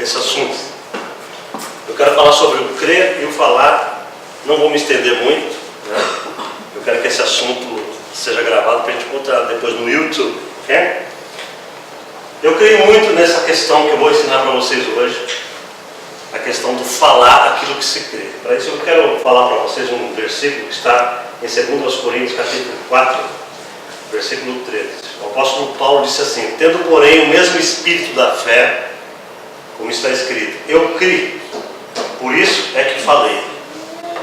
esse assunto. Eu quero falar sobre o crer e o falar. Não vou me estender muito, né? Eu quero que esse assunto seja gravado para a gente botar depois no YouTube, ok? Eu creio muito nessa questão que eu vou ensinar para vocês hoje, a questão do falar aquilo que se crê. Para isso eu quero falar para vocês um versículo que está em 2 Coríntios capítulo 4, versículo 13. O apóstolo Paulo disse assim: tendo porém o mesmo espírito da fé, como está escrito, eu criei, por isso é que falei.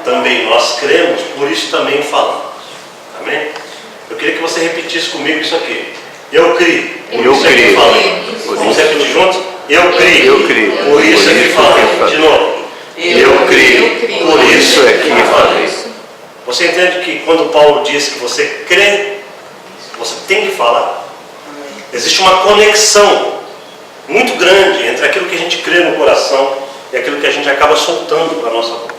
Também nós cremos, por isso também falamos. Amém? Eu queria que você repetisse comigo isso aqui. Eu criei, por isso é que falei. Vamos repetir juntos? Eu criei, por isso é que falei. De novo. Eu criei, por isso é que falei. Você entende que quando Paulo diz que você crê, você tem que falar? Existe uma conexão muito grande entre aquilo que a gente crê no coração e aquilo que a gente acaba soltando para a nossa boca.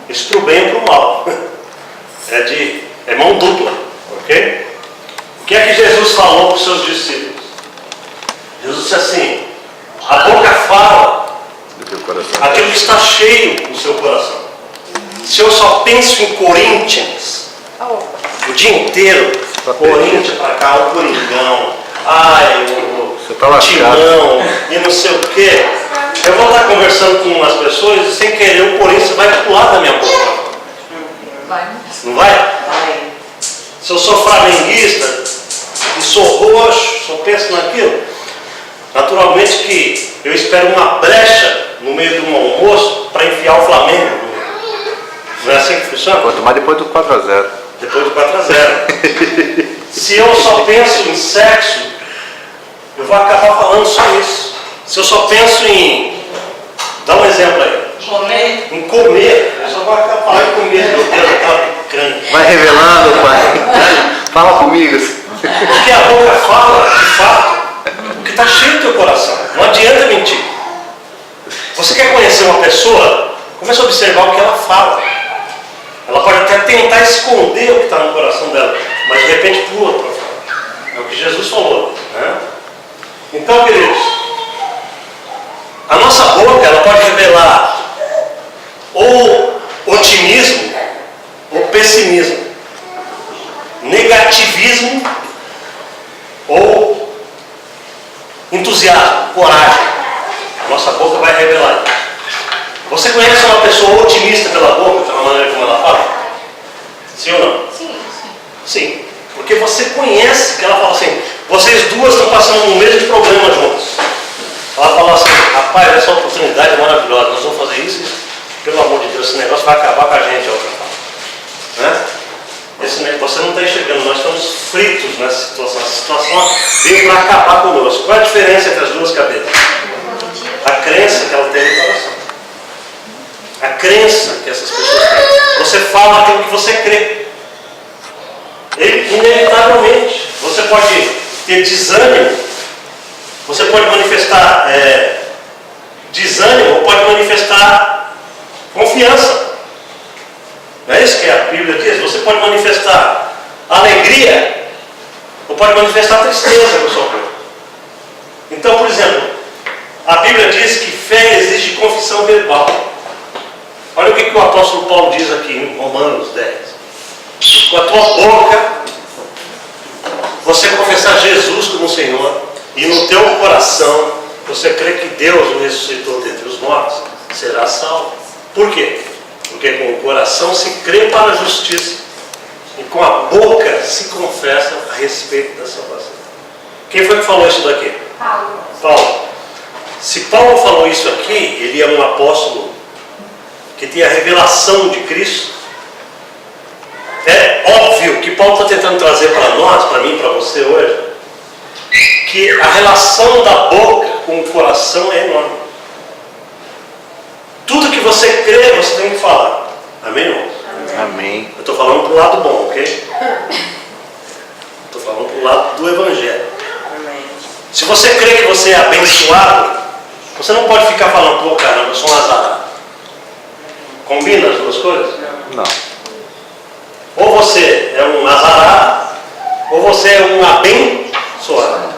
Isso para o bem e para o mal. É mão dupla, ok? O que é que Jesus falou para os seus discípulos? Jesus disse assim: a boca fala aquilo que está cheio no seu coração. Se eu só penso em Corinthians o dia inteiro, Corinthians para cá, o Coringão, o Timão e não sei o que, eu vou estar conversando com umas pessoas e sem querer o Corinthians vai pular da minha boca. Não vai? Vai. Se eu sou flamenguista e sou roxo, só penso naquilo, naturalmente que eu espero uma brecha no meio de um almoço para enfiar o Flamengo. Não é assim que funciona? Quanto mais depois do 4-0. Depois do 4-0. Se eu só penso em sexo, eu vou acabar falando só isso. Se eu só penso em... Dá um exemplo aí. Em comer, eu só vou acabar falando em comer. Meu Deus, eu tava picando. Vai revelando, pai. Fala comigo. Porque a boca fala, de fato, o que está cheio do teu coração. Não adianta mentir. Você quer conhecer uma pessoa, comece a observar o que ela fala. Ela pode até tentar esconder o que está no coração dela, mas de repente pula para fora. É o que Jesus falou, né? Então, queridos, a nossa boca ela pode revelar ou otimismo ou pessimismo, negativismo ou entusiasmo, coragem. A nossa boca vai revelar. Você conhece uma pessoa otimista pela boca, pela maneira como ela fala? Sim ou não? Sim. Sim, porque você conhece que ela fala assim, vocês duas estão passando no mesmo programa juntos. Ela fala assim, rapaz, essa oportunidade é maravilhosa, nós vamos fazer isso, pelo amor de Deus, esse negócio vai acabar com a gente, a outra fala. Né? Você não está enxergando, nós estamos fritos nessa situação. Essa situação veio para acabar conosco. Qual é a diferença entre as duas cabeças? A crença que ela tem no coração. A crença que essas pessoas têm. Você fala aquilo que você crê. Inevitavelmente, você pode ter desânimo, você pode manifestar desânimo, ou pode manifestar confiança. Não é isso que a Bíblia diz? Você pode manifestar alegria, ou pode manifestar tristeza no seu corpo. Então, por exemplo, a Bíblia diz que fé exige confissão verbal. Olha o que o apóstolo Paulo diz aqui em Romanos 10. Com a tua boca você confessar Jesus como Senhor e no teu coração você crê que Deus o ressuscitou dentre os mortos, será salvo. Por quê? Porque com o coração se crê para a justiça e com a boca se confessa a respeito da salvação. Quem foi que falou isso daqui? Paulo. Se Paulo falou isso aqui, ele é um apóstolo que tem a revelação de Cristo. É óbvio que Paulo está tentando trazer para nós, para mim, para você hoje, que a relação da boca com o coração é enorme. Tudo que você crê, você tem que falar. Amém, irmãos? Amém. Eu estou falando para o lado bom, ok? Estou falando para o lado do Evangelho. Amém. Se você crê que você é abençoado, você não pode ficar falando, pô, caramba, eu sou um azarado. Combina as duas coisas? Não. Ou você é um azarado, ou você é um abençoado.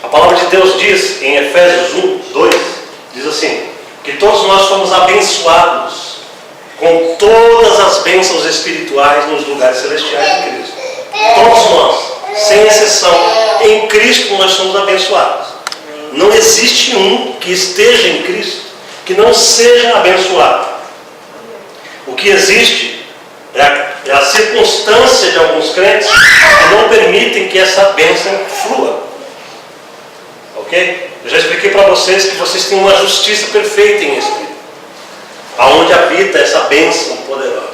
A palavra de Deus diz em Efésios 1, 2, todos nós fomos abençoados com todas as bênçãos espirituais nos lugares celestiais em Cristo. Todos nós, sem exceção, em Cristo nós somos abençoados. Não existe um que esteja em Cristo que não seja abençoado. O que existe é a circunstância de alguns crentes que não permitem que essa bênção flua. Ok? Eu já expliquei para vocês que vocês têm uma justiça perfeita em Espírito, aonde habita essa bênção poderosa.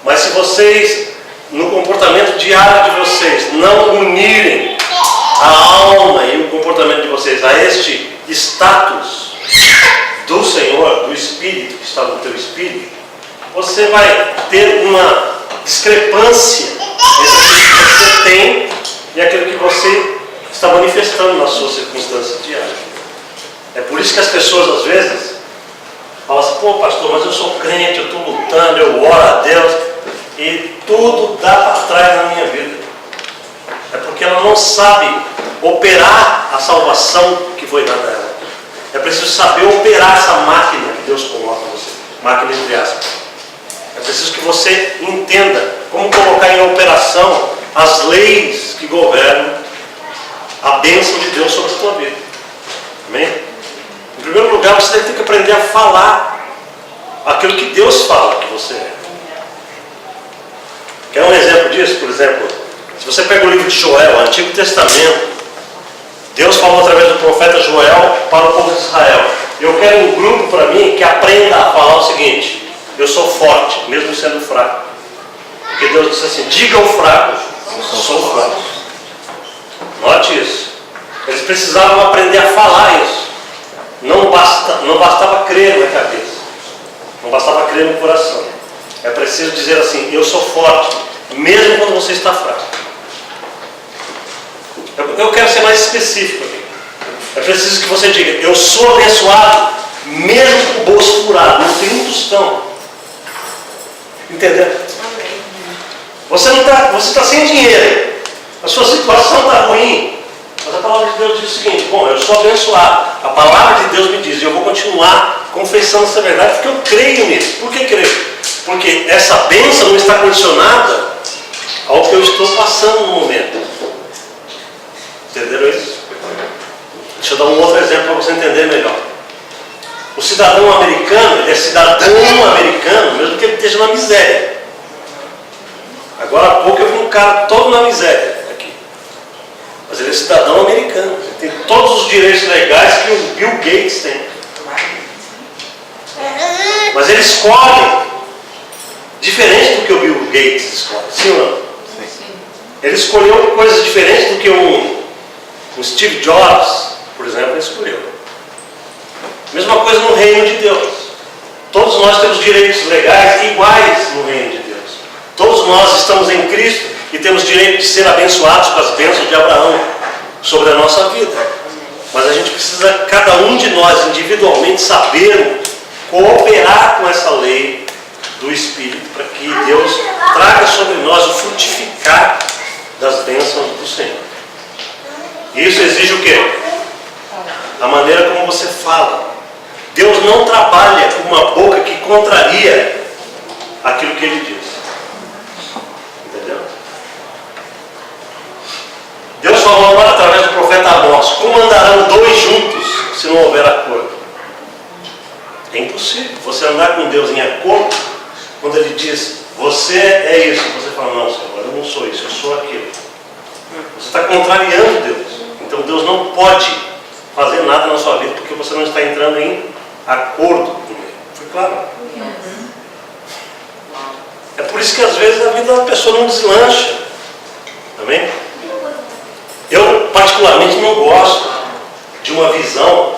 Mas se vocês, no comportamento diário de vocês, não unirem a alma e o comportamento de vocês a este status do Senhor, do Espírito que está no teu Espírito, você vai ter uma discrepância entre aquilo que você tem e aquilo que você está manifestando nas suas circunstâncias diárias. É por isso que as pessoas às vezes falam assim: pô, pastor, mas eu sou crente, eu estou lutando, eu oro a Deus e tudo dá para trás na minha vida. É porque ela não sabe operar a salvação que foi dada a ela. É preciso saber operar essa máquina que Deus coloca em você. Máquina entre aspas. É preciso que você entenda como colocar em operação as leis que governam a bênção de Deus sobre a tua vida. Amém? Em primeiro lugar, você deve ter que aprender a falar aquilo que Deus fala que você é. Quer um exemplo disso? Por exemplo, se você pega o livro de Joel, o Antigo Testamento, Deus falou através do profeta Joel para o povo de Israel: eu quero um grupo para mim que aprenda a falar o seguinte: eu sou forte, mesmo sendo fraco. Porque Deus disse assim: diga ao fraco, eu sou fraco. Note isso. Eles precisavam aprender a falar isso. Não bastava crer na cabeça, não bastava crer no coração. É preciso dizer assim: eu sou forte, mesmo quando você está fraco. Eu quero ser mais específico aqui. É preciso que você diga: eu sou abençoado, mesmo com o bolso furado, não tem um tostão. Entendeu? Você está sem dinheiro, a sua situação está ruim, mas a palavra de Deus diz o seguinte: bom, eu sou abençoado, a palavra de Deus me diz, e eu vou continuar confessando essa verdade porque eu creio nisso. Por que creio? Porque essa bênção não está condicionada ao que eu estou passando no momento. Entenderam isso? Deixa eu dar um outro exemplo para você entender melhor. O cidadão americano, ele é cidadão americano, mesmo que ele esteja na miséria. Agora há pouco eu vi um cara todo na miséria aqui. Mas ele é cidadão americano. Ele tem todos os direitos legais que o Bill Gates tem. Mas ele escolhe diferente do que o Bill Gates escolhe. Sim ou não? Sim. Ele escolheu coisas diferentes do que o Steve Jobs, por exemplo, ele escolheu. Mesma coisa no reino de Deus. Todos nós temos direitos legais iguais no reino de Deus. Todos nós estamos em Cristo e temos direito de ser abençoados com as bênçãos de Abraão sobre a nossa vida. Mas a gente precisa, cada um de nós individualmente, saber cooperar com essa lei do Espírito para que Deus traga sobre nós o frutificar das bênçãos do Senhor. Isso exige o quê? A maneira como você fala. Deus não trabalha com uma boca que contraria aquilo que Ele diz. Entendeu? Deus falou agora através do profeta Amós: como andarão dois juntos se não houver acordo? É impossível você andar com Deus em acordo quando Ele diz: você é isso. Você fala: não, Senhor, eu não sou isso, eu sou aquilo. Você está contrariando Deus. Então Deus não pode fazer nada na sua vida porque você não está entrando em acordo com Ele. Foi claro? É por isso que às vezes a vida da pessoa não deslancha. Amém? Eu particularmente não gosto de uma visão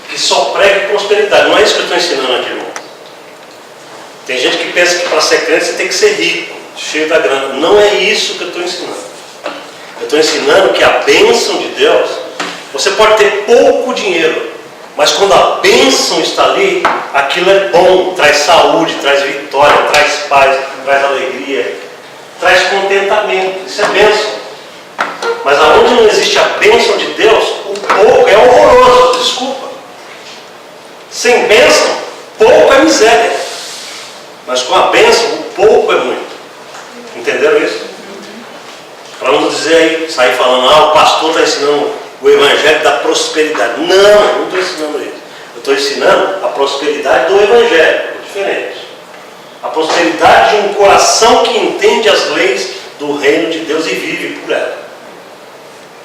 que só pregue prosperidade. Não é isso que eu estou ensinando aqui, irmão. Tem gente que pensa que para ser crente você tem que ser rico, cheio da grana. Não é isso que eu estou ensinando. Eu estou ensinando que a bênção de Deus, você pode ter pouco dinheiro, mas quando a bênção está ali, aquilo é bom, traz saúde, traz vitória, traz paz, traz alegria, traz contentamento. Isso é bênção. Mas aonde não existe a bênção de Deus, o pouco é horroroso, desculpa. Sem bênção, miséria. Mas com a bênção, o pouco é muito. Entenderam isso? Para não dizer aí, sair falando, o pastor está ensinando o evangelho da prosperidade. Não, eu não estou ensinando isso. Eu estou ensinando a prosperidade do evangelho. É diferente. A prosperidade de um coração que entende as leis do reino de Deus e vive por ela.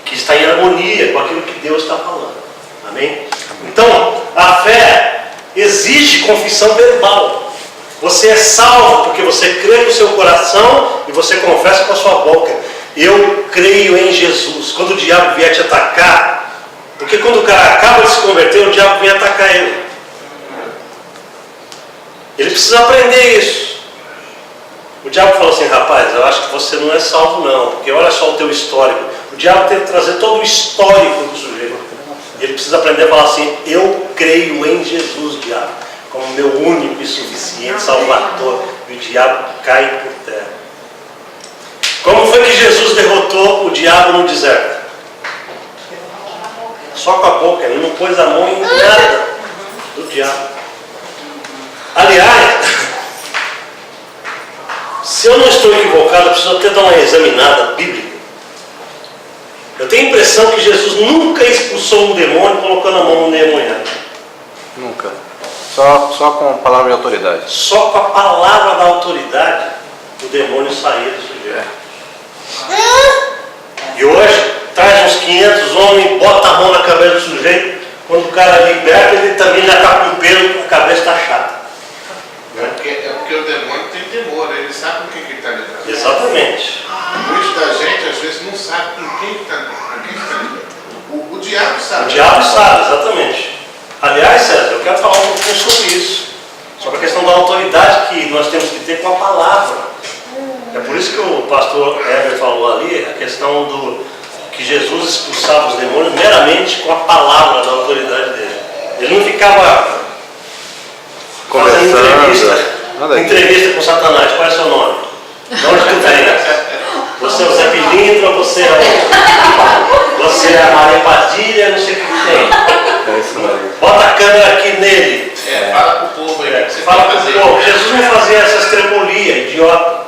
Que está em harmonia com aquilo que Deus está falando. Amém? Então, a fé exige confissão verbal. Você é salvo porque você crê no seu coração e você confessa com a sua boca. Eu creio em Jesus. Quando o diabo vier te atacar, porque quando o cara acaba de se converter, o diabo vem atacar ele. Ele precisa aprender isso. O diabo fala assim, rapaz, eu acho que você não é salvo não, porque olha só o teu histórico. O diabo tem que trazer todo o histórico do sujeito. Ele precisa aprender a falar assim, eu creio em Jesus, diabo, como meu único e suficiente salvador. E o diabo cai por terra. Como foi que Jesus derrotou o diabo no deserto? Só com a boca, ele não pôs a mão em nada do diabo. Aliás, se eu não estou equivocado, eu preciso até dar uma examinada bíblica. Eu tenho a impressão que Jesus nunca expulsou um demônio colocando a mão no endemoniado. Nunca. Só com a palavra de autoridade. Só com a palavra da autoridade o demônio saía do sujeito. E hoje traz uns 500 homens, bota a mão na cabeça do sujeito. Quando o cara liberta, ele também já está com pelo, a cabeça está chata. É porque o demônio tem temor, ele sabe com quem que está lidando. Exatamente. Muitos da gente às vezes não sabe com quem está lidando. O diabo sabe. O diabo sabe, exatamente. Aliás, César, eu quero falar um pouquinho sobre isso. Sobre a questão da autoridade que nós temos que ter com a palavra. É por isso que o pastor Heber falou ali, a questão do que Jesus expulsava os demônios meramente com a palavra da autoridade dele. Ele não ficava fazendo entrevista com Satanás. Qual é o seu nome? De onde tu vem? Você é o Zé Pilintra, você é a Maria Padilha, não sei o que tem. É isso mesmo. Bota a câmera aqui nele. Fala pro povo aí. Que você Fala vai pro fazer. povo. Jesus não fazia essas tremolias, idiota.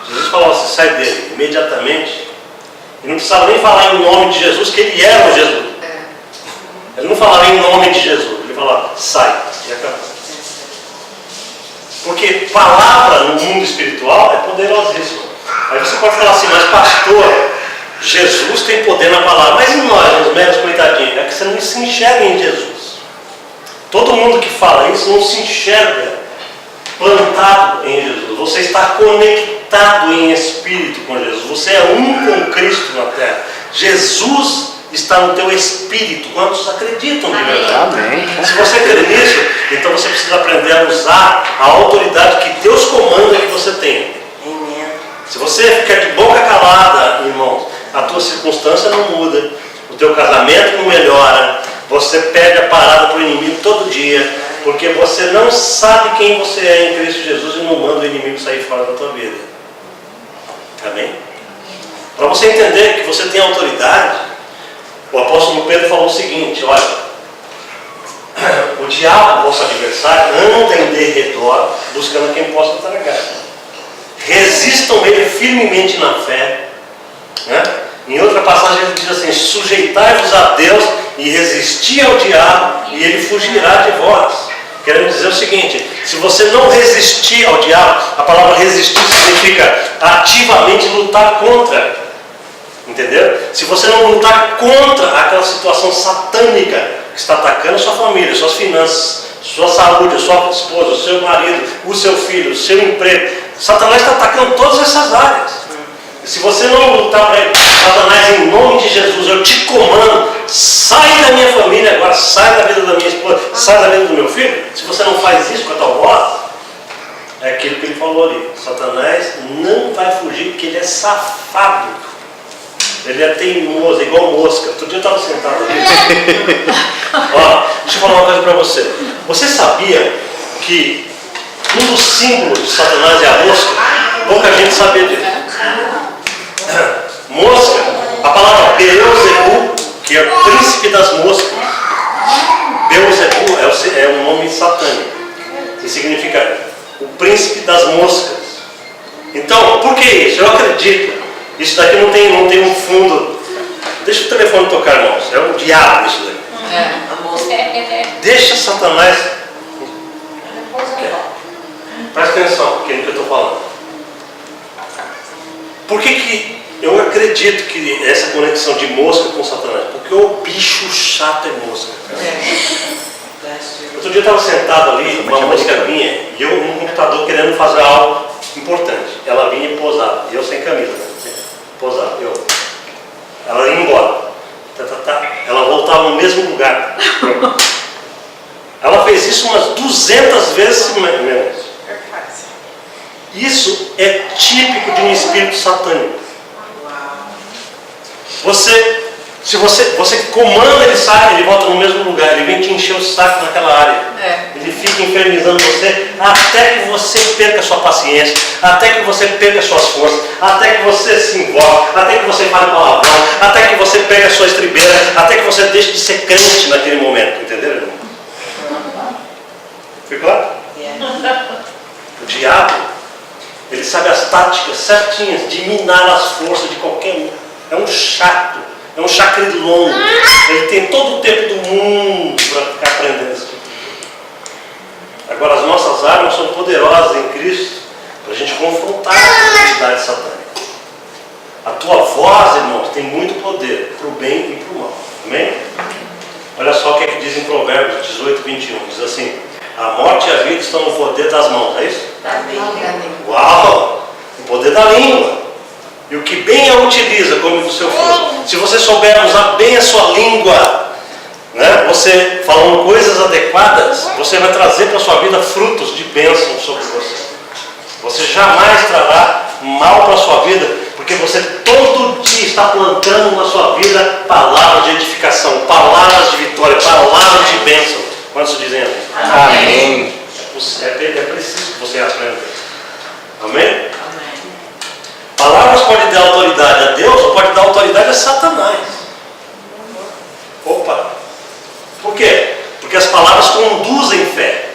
Jesus falou assim, sai dele, imediatamente. Ele não precisava nem falar em nome de Jesus, que ele era o Jesus. Ele não falava em nome de Jesus, ele falava, sai, e acabou. Porque palavra no mundo espiritual é poderosíssima. Aí você pode falar assim, mas pastor, Jesus tem poder na palavra, mas e nós, os meros coitadinhos? É que você não se enxerga em Jesus. Todo mundo que fala isso não se enxerga plantado em Jesus. Você está conectado em espírito com Jesus. Você é um com Cristo na terra. Jesus está no teu espírito. Quantos acreditam de verdade? Amém. Se você crê nisso, então você precisa aprender a usar a autoridade que Deus comanda que você tem. Se você ficar de boca calada, irmãos, a tua circunstância não muda, o teu casamento não melhora, você perde a parada para o inimigo todo dia, porque você não sabe quem você é em Cristo Jesus e não manda o inimigo sair fora da tua vida. Amém? Para você entender que você tem autoridade, o apóstolo Pedro falou o seguinte, olha, o diabo, vosso adversário, anda em derredor, buscando quem possa tragar. Resistam ele firmemente na fé, né? Em outra passagem ele diz assim, sujeitai-vos a Deus e resisti ao diabo e ele fugirá de vós. Queremos dizer o seguinte, se você não resistir ao diabo, a palavra resistir significa ativamente lutar contra. Entendeu? Se você não lutar contra aquela situação satânica que está atacando a sua família, suas finanças, sua saúde, a sua esposa, o seu marido, o seu filho, o seu emprego, Satanás está atacando todas essas áreas. Se você não lutar para ele, Satanás, em nome de Jesus, eu te comando, sai da minha família agora, sai da vida da minha esposa, sai da vida do meu filho. Se você não faz isso com a tua voz, é aquilo que ele falou ali. Satanás não vai fugir porque ele é safado. Ele é teimoso, é igual mosca. Outro dia eu estava sentado ali. Ó, deixa eu falar uma coisa para você. Você sabia que um dos símbolos de Satanás é a mosca? Pouca gente sabia disso. Mosca, a palavra Beelzebu, que é o príncipe das moscas. Beelzebu é um nome satânico. moscas. Então, por que isso? Eu acredito. Isso daqui não tem um fundo. Deixa o telefone tocar, irmãos. É o diabo isso daqui. A mosca. Deixa Satanás. Presta atenção no que eu estou falando. Por que eu acredito que essa conexão de mosca com Satanás? Porque o bicho chato é mosca. Outro dia eu estava sentado ali, uma mosca vinha, e eu no computador querendo fazer algo importante. Ela vinha e pousava, e eu sem camisa, né? Pousava, ela ia embora. Ela voltava no mesmo lugar. Ela fez isso umas 200 vezes menos. Isso é típico de um espírito satânico. Se você comanda, ele sai, ele volta no mesmo lugar, ele vem te encher o saco naquela área. Ele fica infernizando você até que você perca sua paciência, até que você perca suas forças, até que você se envolve, até que você fale palavrão, até que você pegue a sua estribeira, até que você deixe de ser crente naquele momento. Entenderam, irmão? Foi claro? O diabo, ele sabe as táticas certinhas de minar as forças de qualquer um. É um chato, é um chacrilão. Ele tem todo o tempo do mundo para ficar aprendendo isso. Agora, as nossas armas são poderosas em Cristo para a gente confrontar a atividade satânica. A tua voz, irmãos, tem muito poder para o bem e para o mal. Amém? Olha só o que é que diz em Provérbios 18, 21. Diz assim: a morte e a vida estão no poder das mãos, é isso? Uau! O poder da língua. E o que bem a utiliza come do seu fruto. Se você souber usar bem a sua língua, né, você falando coisas adequadas, você vai trazer para a sua vida frutos de bênção sobre você. Você jamais trará mal para a sua vida, porque você todo dia está plantando na sua vida palavras de edificação, palavras de vitória, palavras de bênção. Quantos dizem amém? Amém. É preciso que você aprenda. Amém? Palavras podem dar autoridade a Deus ou pode dar autoridade a Satanás. Opa! Por quê? Porque as palavras conduzem fé.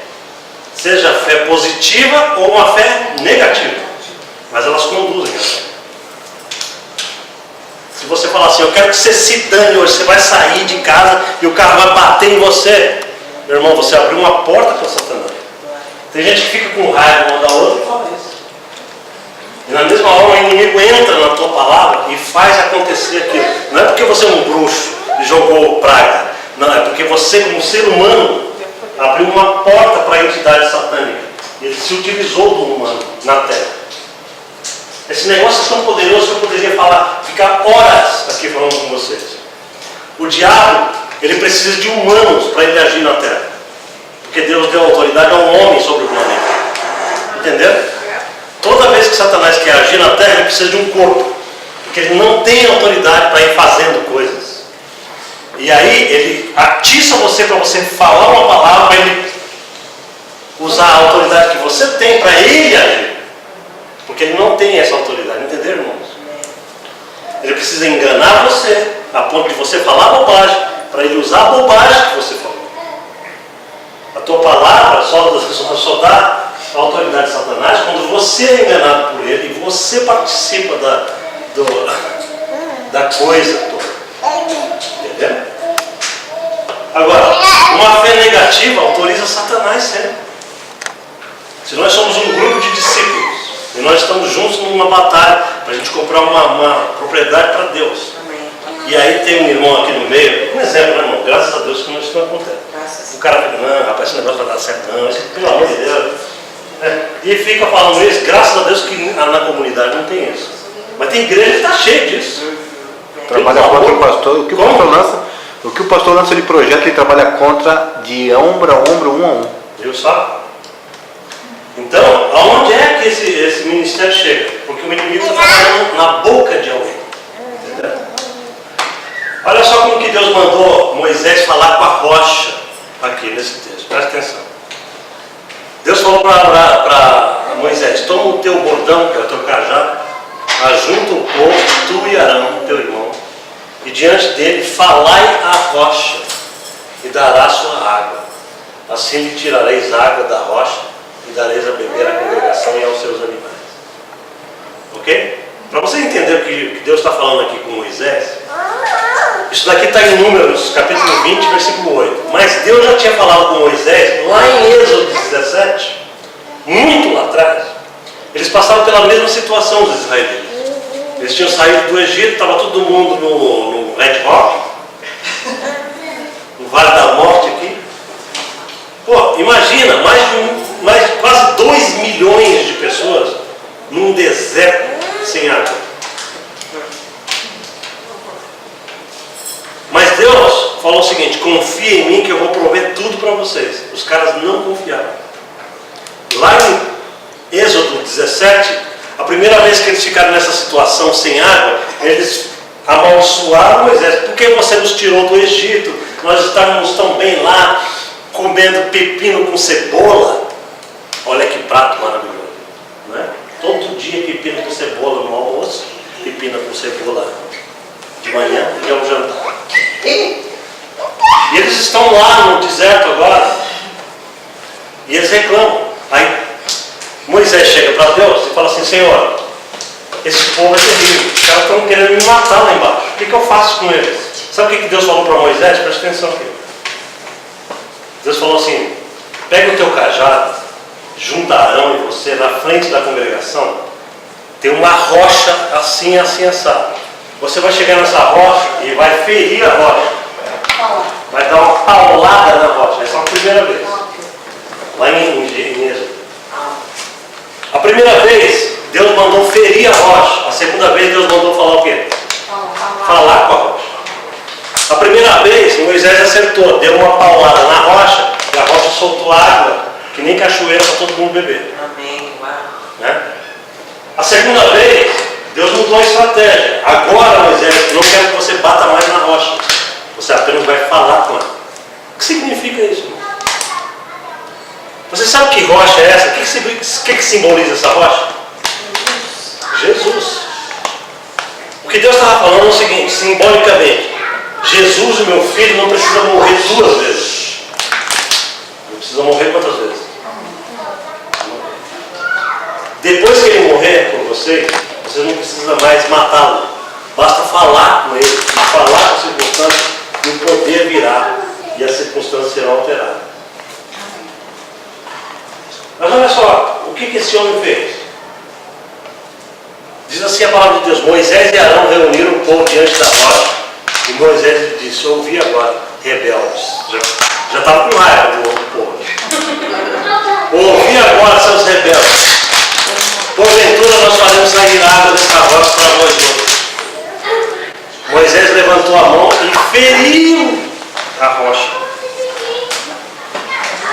Seja fé positiva ou uma fé negativa. Mas elas conduzem a fé. Se você falar assim, eu quero que você se dane hoje, você vai sair de casa e o carro vai bater em você. Meu irmão, você abriu uma porta para Satanás. Tem gente que fica com raiva uma da outra e fala isso. E na mesma hora o inimigo entra na tua palavra e faz acontecer aquilo. Não é porque você é um bruxo e jogou praga. Não, é porque você, como ser humano, abriu uma porta para a entidade satânica. Ele se utilizou do humano na terra. Esse negócio é tão poderoso que eu poderia ficar horas aqui falando com vocês. O diabo, ele precisa de humanos para ele agir na terra. Porque Deus deu autoridade a um homem sobre o planeta. Entenderam? Toda vez que Satanás quer agir na terra, ele precisa de um corpo. Porque ele não tem autoridade para ir fazendo coisas. E aí ele atiça você para você falar uma palavra, para ele usar a autoridade que você tem para ele agir. Porque ele não tem essa autoridade, entenderam, irmãos? Ele precisa enganar você, a ponto de você falar bobagem, para ele usar a bobagem que você falou. A tua palavra só dá a autoridade de Satanás quando você é enganado por ele e você participa da coisa toda. Entendeu? Agora, uma fé negativa autoriza Satanás sempre. Se nós somos um grupo de discípulos e nós estamos juntos numa batalha para a gente comprar uma propriedade para Deus. E aí tem um irmão aqui no meio, um exemplo, né, irmão? Graças a Deus que isso não acontece. O cara fica, não, rapaz, esse negócio vai dar certo, não, pelo amor de Deus. E fica falando isso, graças a Deus que na comunidade não tem isso. Mas tem igreja que está cheia disso. Trabalha contra o pastor. O que o pastor lança de projeto, ele trabalha contra de ombro a ombro, um a um. Viu só? Então, aonde é que esse ministério chega? Porque o inimigo está trabalhando na boca de alguém. Entendeu? Olha só como que Deus mandou Moisés falar com a rocha aqui nesse texto. Presta atenção. Deus falou para Moisés: toma o teu bordão, que é o teu cajado, ajunta o povo, tu e Arão, teu irmão, e diante dele falai a rocha, e dará sua água. Assim lhe tirareis água da rocha, e dareis a beber à congregação e aos seus animais. Ok? Para você entender o que Deus está falando aqui com Moisés, isso daqui está em Números, capítulo 20, versículo 8. Mas Deus já tinha falado com Moisés, lá em Êxodo 17, muito lá atrás. Eles passaram pela mesma situação, os israelitas. Eles tinham saído do Egito, estava todo mundo no Red Rock, no Vale da Morte aqui. Pô, imagina, mais de quase 2 milhões de pessoas num deserto sem água. Mas Deus falou o seguinte: confia em mim que eu vou prover tudo para vocês. Os caras não confiaram. Lá em Êxodo 17, a primeira vez que eles ficaram nessa situação sem água, eles amaldiçoaram Moisés. Por que você nos tirou do Egito? Nós estávamos tão bem lá, comendo pepino com cebola. Olha que prato maravilhoso, não é? Todo dia pepino com cebola no almoço, pepino com cebola de manhã e ao jantar. E eles estão lá no deserto agora e eles reclamam. Aí Moisés chega para Deus e fala assim: Senhor, esse povo é terrível, os caras estão querendo me matar lá embaixo, o que eu faço com eles? Sabe o que Deus falou para Moisés? Presta atenção aqui. Deus falou assim: pega o teu cajado, junta Arão e você na frente da congregação, tem uma rocha assim, assim, assado. Você vai chegar nessa rocha e vai ferir a rocha, vai dar uma paulada na rocha. Essa é a primeira vez, lá em Êxodo. A primeira vez Deus mandou ferir a rocha. A segunda vez Deus mandou falar o quê? Falar com a rocha. A primeira vez Moisés acertou, deu uma paulada na rocha e a rocha soltou água que nem cachoeira para todo mundo beber. Amém. Né? A segunda vez Deus mudou a estratégia. Agora, Moisés, não quero que você bata mais na rocha, você apenas vai falar com ela. O que significa isso? Você sabe que rocha é essa? O que simboliza essa rocha? Jesus. O que Deus estava falando é o seguinte, simbolicamente: Jesus, o meu filho, não precisa morrer 2 vezes. Não precisa morrer quantas vezes? Depois que ele morrer por você, você não precisa mais matá-lo. Basta falar com ele, falar com a circunstância, e o poder virá e a circunstância será alterada. Mas olha só, o que esse homem fez? Diz assim a palavra de Deus: Moisés e Arão reuniram o povo diante da rocha, e Moisés disse: ouvi agora, rebeldes. Já estava com raiva do outro povo. Ouvi agora, seus rebeldes. Porventura nós faremos sair água dessa rocha para vós outros. Moisés levantou a mão e feriu a rocha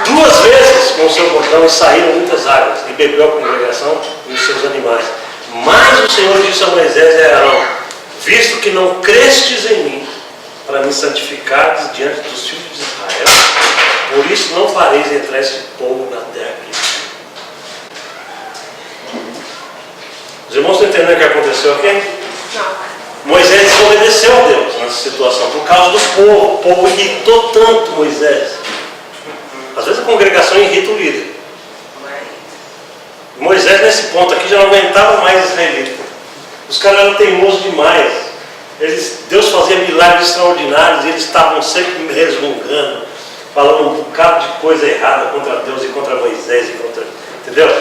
2 vezes com o seu bordão, e saíram muitas águas, e bebeu a congregação e os seus animais. Mas o Senhor disse a Moisés e a Arão: visto que não crestes em mim, para me santificardes diante dos filhos de Israel, por isso não fareis entrar este povo na terra aqui. Os irmãos estão entendendo o que aconteceu aqui? Não. Moisés desobedeceu a Deus nessa situação, por causa do povo. O povo irritou tanto Moisés. Às vezes a congregação irrita o líder. Moisés, nesse ponto aqui, já não aguentava mais israelita. Os caras eram teimosos demais. Deus fazia milagres extraordinários e eles estavam sempre resmungando, falando um bocado de coisa errada contra Deus e contra Moisés. Entendeu?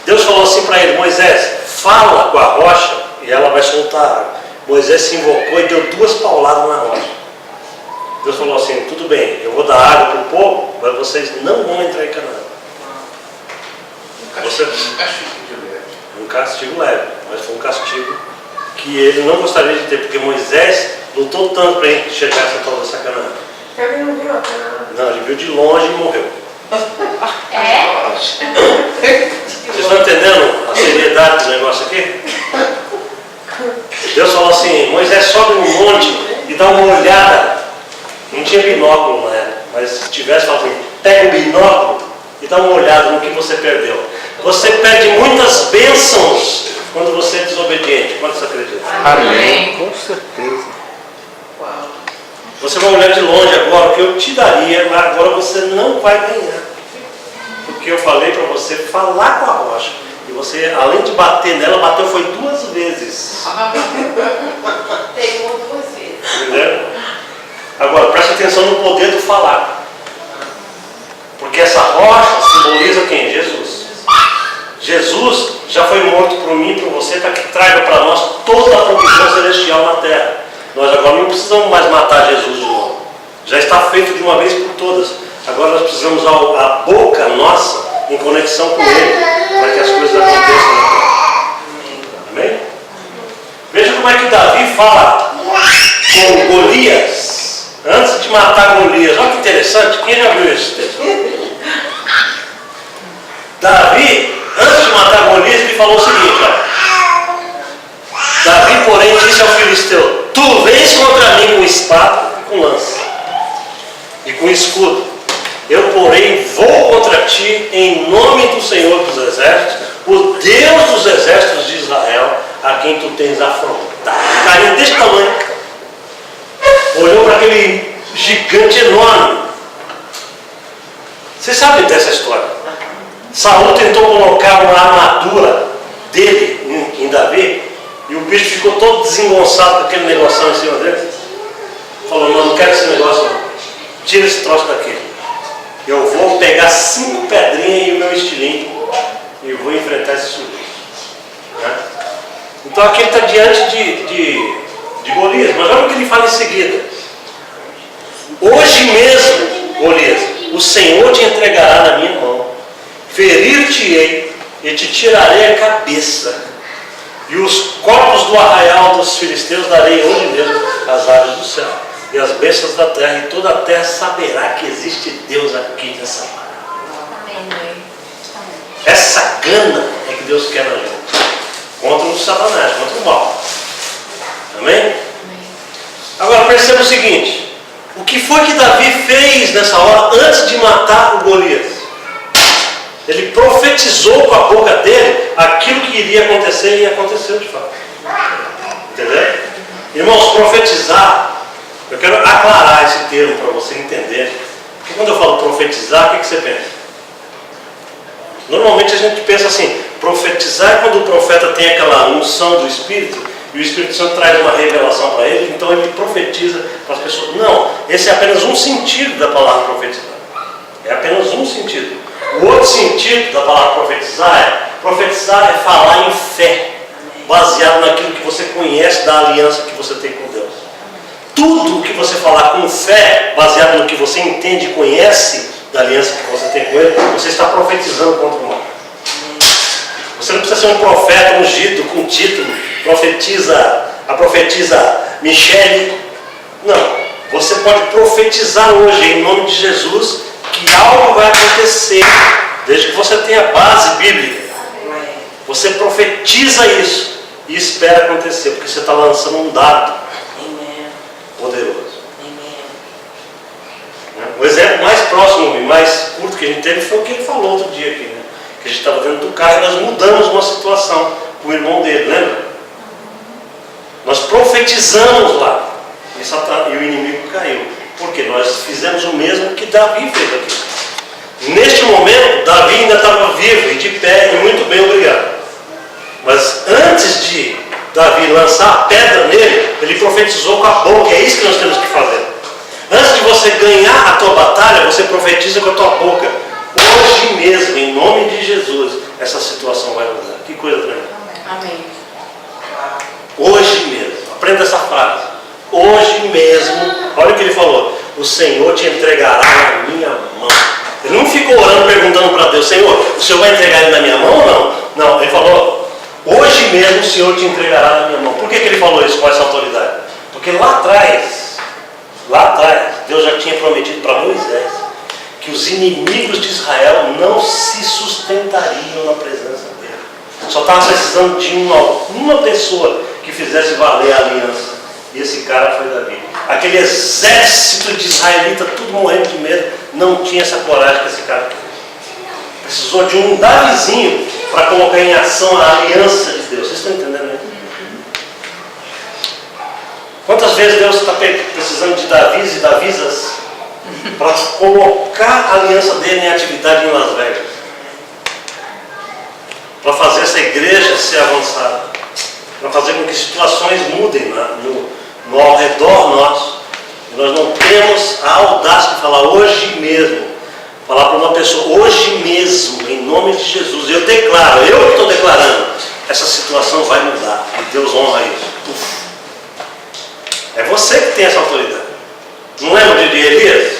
Deus falou assim para ele: Moisés, fala com a rocha e ela vai soltar água. Moisés se invocou e deu 2 pauladas na rocha. Deus falou assim: tudo bem, eu vou dar água para o povo, mas vocês não vão entrar em Canaã. Um castigo leve, mas foi um castigo que ele não gostaria de ter, porque Moisés lutou tanto para enxergar essa tal dessa Canaã. Ele não viu a Canaã. Não, ele viu de longe e morreu. Vocês estão entendendo a seriedade do negócio aqui? Deus falou assim: Moisés, sobe no monte e dá uma olhada. Não tinha binóculo na época, mas se tivesse, falado assim: pega o binóculo e dá uma olhada no que você perdeu. Você perde muitas bênçãos quando você é desobediente. Quanto você acredita? Amém. Com certeza. Uau. Você vai olhar de longe agora o que eu te daria, mas agora você não vai ganhar. Por Porque eu falei para você falar com a rocha. E você, além de bater nela, bateu foi 2 vezes. Teimou 2 vezes. Entendeu? Agora, preste atenção no poder do falar. Porque essa rocha simboliza quem? Jesus. Jesus já foi morto por mim e por você para que traga para nós toda a provisão celestial na terra. Nós agora não precisamos mais matar Jesus de novo. Já está feito de uma vez por todas. Agora nós precisamos usar a boca nossa em conexão com Ele, para que as coisas aconteçam na terra. Amém? Veja como é que Davi fala com Golias, antes de matar Golias. Olha que interessante, quem já viu esse texto? Davi, antes de matar Golias, ele falou o seguinte, ó. Davi, porém, disse ao filisteu: tu vens contra mim com espada e com lança, e com escudo. Eu, porém, vou contra ti em nome do Senhor dos Exércitos, o Deus dos Exércitos de Israel, a quem tu tens afrontado. Carinha desse tamanho. Olhou para aquele gigante enorme. Vocês sabem dessa história? Saul tentou colocar uma armadura dele em Davi, e o bicho ficou todo desengonçado com aquele negocinho em cima dele. Falou: não quero esse negócio não. Tira esse troço daqui. Eu vou pegar 5 pedrinhas e o meu estilingue e vou enfrentar esse sujeito. Né? Então aqui ele está diante de Golias, mas olha o que ele fala em seguida. Hoje mesmo, Golias, o Senhor te entregará na minha mão, ferir-te-ei e te tirarei a cabeça, e os corpos do arraial dos filisteus darei hoje mesmo às aves do céu e as bestas da terra, e toda a terra saberá que existe Deus aqui nessa terra. Essa gana é que Deus quer na gente, contra o Satanás, contra o mal. Amém? Agora perceba o seguinte: o que foi que Davi fez nessa hora antes de matar o Golias? Ele profetizou com a boca dele aquilo que iria acontecer, e aconteceu de fato. Entendeu? Irmãos, profetizar, eu quero aclarar esse termo para você entender. Porque quando eu falo profetizar, o que você pensa? Normalmente a gente pensa assim: profetizar é quando o profeta tem aquela unção do Espírito, e o Espírito Santo traz uma revelação para ele, então ele profetiza para as pessoas. Não, esse é apenas um sentido da palavra profetizar. É apenas um sentido. O outro sentido da palavra profetizar é falar em fé, baseado naquilo que você conhece da aliança que você tem com Deus. Tudo que você falar com fé, baseado no que você entende e conhece da aliança que você tem com Ele, você está profetizando contra o mal. Você não precisa ser um profeta ungido com título, a profetisa Michele. Não, você pode profetizar hoje em nome de Jesus que algo vai acontecer, desde que você tenha base bíblica. Você profetiza isso e espera acontecer, porque você está lançando um dado poderoso. O exemplo mais próximo e mais curto que a gente teve foi o que ele falou outro dia aqui, né? Que a gente estava dentro do carro e nós mudamos uma situação com o irmão dele, lembra? Nós profetizamos lá e o inimigo caiu, porque nós fizemos o mesmo que Davi fez aqui. Neste momento, Davi ainda estava vivo e de pé e muito bem, obrigado. Mas antes de Davi lançar a pedra nele, ele profetizou com a boca. É isso que nós temos que fazer. Antes de você ganhar a tua batalha, você profetiza com a tua boca. Hoje mesmo, em nome de Jesus, essa situação vai mudar. Que coisa tremenda. Amém. Hoje mesmo. Aprenda essa frase. Hoje mesmo. Olha o que ele falou: o Senhor te entregará na minha mão. Ele não ficou orando, perguntando para Deus: Senhor, o Senhor vai entregar ele na minha mão ou não? Não, ele falou: hoje mesmo o Senhor te entregará na minha mão. Por que ele falou isso com essa autoridade? Porque lá atrás, Deus já tinha prometido para Moisés que os inimigos de Israel não se sustentariam na presença dele. Só estava precisando de uma pessoa que fizesse valer a aliança. E esse cara foi Davi. Aquele exército de israelitas, tudo morrendo de medo, não tinha essa coragem que esse cara teve. Precisou de um Davizinho para colocar em ação a aliança de Deus. Vocês estão entendendo, né? Quantas vezes Deus está precisando de Davis e Davisas para colocar a aliança dele em atividade em Las Vegas? para fazer essa igreja ser avançada, para fazer com que situações mudem no ao redor nosso. E nós não temos a audácia de falar hoje mesmo, falar para uma pessoa hoje mesmo, em nome de Jesus. Eu declaro, eu que estou declarando, essa situação vai mudar. E Deus honra isso. Uf. É você que tem essa autoridade. Não lembra de Elias?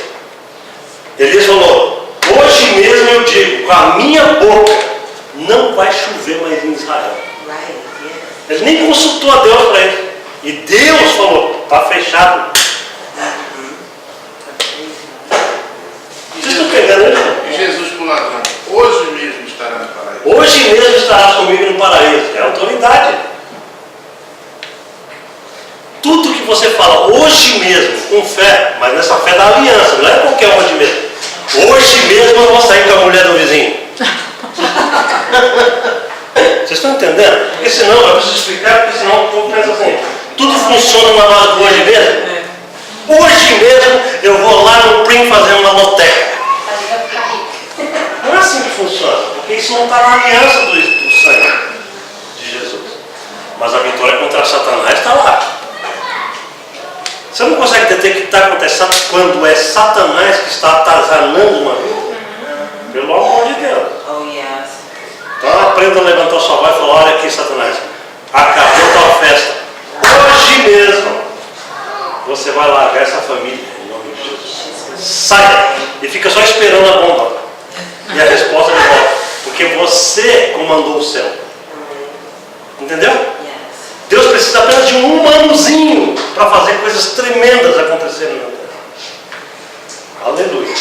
Elias falou, hoje mesmo eu digo, com a minha boca, não vai chover mais em Israel. Ele nem consultou a Deus para isso. E Deus falou, está fechado. Vocês estão pegando isso? E Jesus para o ladrão, hoje mesmo estará no paraíso. Hoje mesmo estarás comigo no paraíso. É autoridade. Tudo que você fala hoje mesmo, com fé, mas nessa fé da aliança, não é qualquer hoje mesmo. Hoje mesmo eu vou sair com a mulher do vizinho. Vocês estão entendendo? Porque senão, eu preciso explicar, porque senão o povo pensa assim, tudo funciona na base do hoje mesmo. Hoje mesmo eu vou lá no Prim fazer uma loteca. Não é assim que funciona, porque isso não está na aliança do sangue de Jesus. Mas a vitória contra Satanás está lá. Você não consegue entender o que está acontecendo quando é Satanás que está atazanando uma vida? Pelo amor de Deus. Oh, yes. Então aprenda a levantar sua voz e falar, olha aqui, Satanás, acabou tua festa. Hoje mesmo você vai largar essa família em nome de Jesus. Saia e fica só esperando a bomba. E a resposta de volta. Porque você comandou o céu. Entendeu? Deus precisa apenas de um humanozinho para fazer coisas tremendas acontecerem na terra. Aleluia.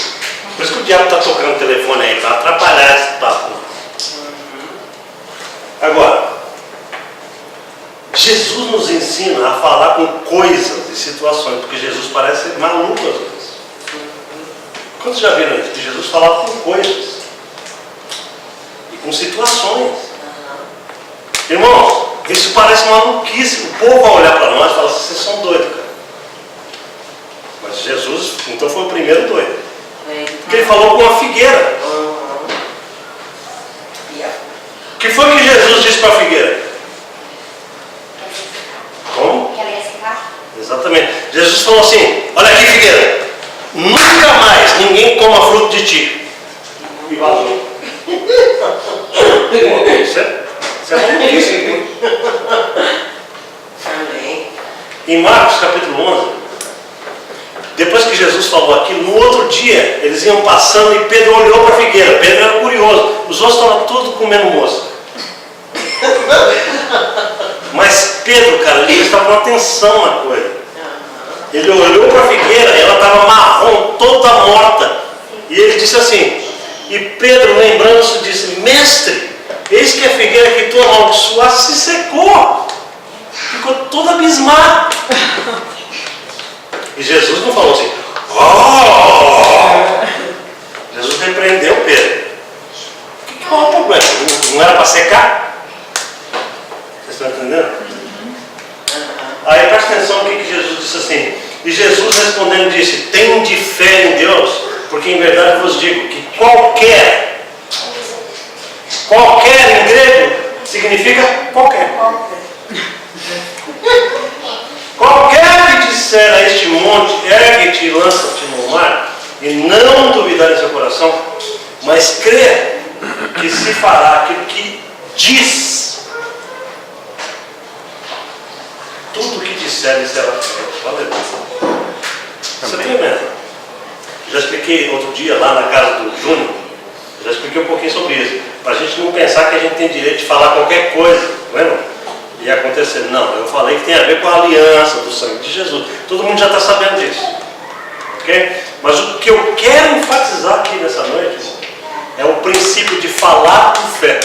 Por isso que o diabo está tocando o telefone aí, para atrapalhar esse papo. Agora, Jesus nos ensina a falar com coisas e situações, porque Jesus parece maluco às vezes. Quantos já viram isso? Que Jesus falava com coisas e com situações. Irmãos, isso parece maluquice. O povo vai olhar para nós e falar assim, vocês são doidos, cara. Mas Jesus, então, foi o primeiro doido. Porque ele falou com a figueira. O que foi que Jesus disse para a figueira? Como? Que ela ia secar? Exatamente. Jesus falou assim, olha aqui, figueira, nunca mais ninguém coma fruto de ti. E vazou. Isso é maluquice. Amém. Em Marcos capítulo 11, depois que Jesus falou aquilo, no outro dia eles iam passando e Pedro olhou para a figueira. Pedro era curioso, os outros estavam todos comendo mosca. Mas Pedro, cara, ele prestava atenção na coisa. Ele olhou para a figueira, ela estava marrom, toda morta. E ele disse assim, e Pedro, lembrando-se, disse, mestre, eis que a figueira que tu amaldiçoaste se secou. Ficou toda abismada. E Jesus não falou assim, oh! Jesus repreendeu Pedro. Qual é o problema? Não era para secar? Vocês estão entendendo? Aí presta atenção no que Jesus disse assim. E Jesus respondendo disse, tende fé em Deus, porque em verdade vos digo que qualquer em grego significa qualquer. Qualquer que disser a este monte, ergue-te e lança-te no mar, e não duvidar em seu coração, mas crer que se fará aquilo que diz. Tudo que disser será feito. Aleluia. Isso é tremendo. Já expliquei outro dia lá na casa do Júnior, já expliquei um pouquinho sobre isso. Para a gente não pensar que a gente tem direito de falar qualquer coisa, não é? E acontecer. Não, eu falei que tem a ver com a aliança do sangue de Jesus. Todo mundo já está sabendo disso. Ok? Mas o que eu quero enfatizar aqui nessa noite é o princípio de falar com fé.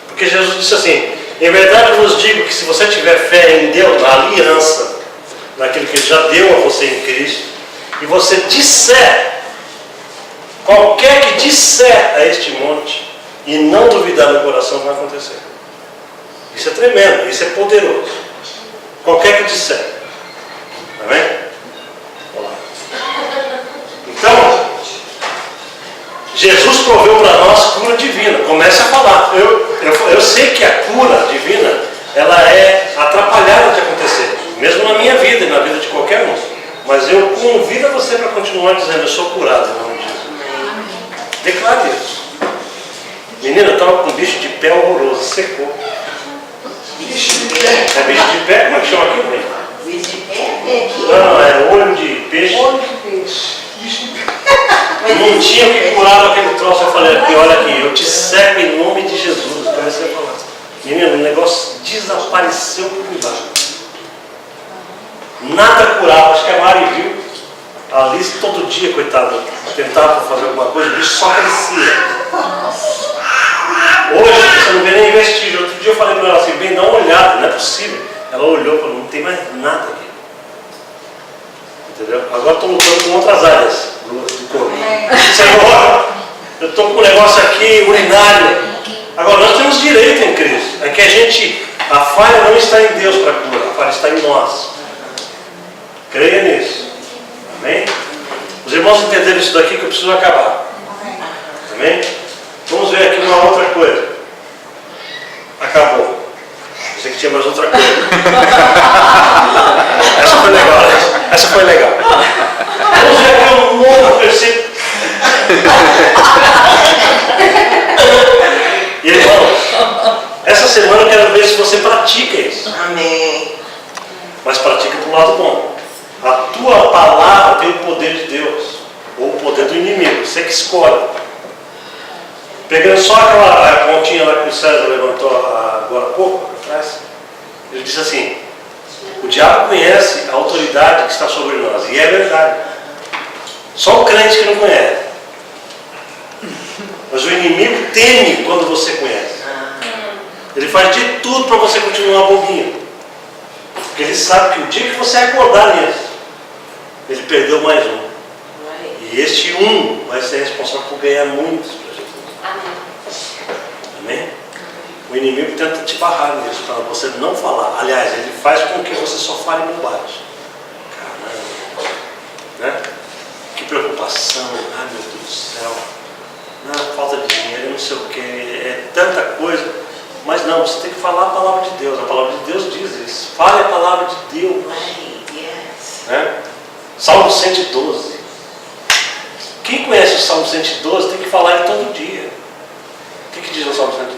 Porque Jesus disse assim, em verdade eu vos digo que se você tiver fé em Deus, na aliança, naquilo que Ele já deu a você em Cristo, e você disser, qualquer que disser a este monte, e não duvidar no coração, vai acontecer. Isso é tremendo, isso é poderoso. Qualquer que disser. Amém? Vamos lá. Então, Jesus proveu para nós cura divina. Comece a falar. Eu sei que a cura divina, ela é atrapalhada de acontecer, mesmo na minha vida e na vida de qualquer um. Mas eu convido você para continuar dizendo, eu sou curado em nome de Jesus. Declare isso. Menina, eu estava com um bicho de pé horroroso, secou. Bicho de pé. É bicho de pé? Como é que chama aqui, mãe? Bicho de pé? É aqui. Não, é olho de peixe. Olho de peixe. Bicho de pé. Não tinha o que curar aquele troço. Eu falei, aqui, olha aqui, eu te seco em nome de Jesus. Comecei a falar. Menino, o negócio desapareceu por debaixo. Nada curava. Acho que a Mari viu. A Alice todo dia, coitada, tentava fazer alguma coisa, o bicho só crescia. Hoje você não vê nem vestígio. Outro dia eu falei para ela assim, bem, dá uma olhada, não é possível. Ela olhou e falou, não tem mais nada aqui. Entendeu? Agora estou lutando com outras áreas do corpo. Senhor, eu estou com um negócio aqui, urinário. Agora nós temos direito em Cristo. É que a falha não está em Deus para curar, a falha está em nós. Creia nisso. Amém? Os irmãos entenderam isso daqui que eu preciso acabar. Amém? Vamos ver aqui uma outra coisa. Acabou. Eu sei que tinha mais outra coisa. Essa foi legal, né? Essa foi legal. Vamos ver aqui um novo versículo. E irmãos, essa semana eu quero ver se você pratica isso. Amém. Mas pratica do lado bom. A tua palavra tem o poder de Deus. Ou o poder do inimigo. Você que escolhe. Pegando só aquela pontinha lá que o César levantou agora há pouco, atrás, ele disse assim, o diabo conhece a autoridade que está sobre nós, e é verdade. Só o crente que não conhece. Mas o inimigo teme quando você conhece. Ele faz de tudo para você continuar bobinho. Porque ele sabe que o dia que você acordar nisso, ele perdeu mais um. E este um vai ser responsável por ganhar muitos para Jesus. Amém? O inimigo tenta te barrar nisso, para você não falar. Aliás, ele faz com que você só fale bobagem. Caramba. Né? Que preocupação. Ai, meu Deus do céu. Não, falta de dinheiro, não sei o que. É tanta coisa. Mas não, você tem que falar a palavra de Deus. A palavra de Deus diz isso. Fale a palavra de Deus. Né? Salmo 112. Quem conhece o Salmo 112 tem que falar ele todo dia. O que diz o Salmo 112?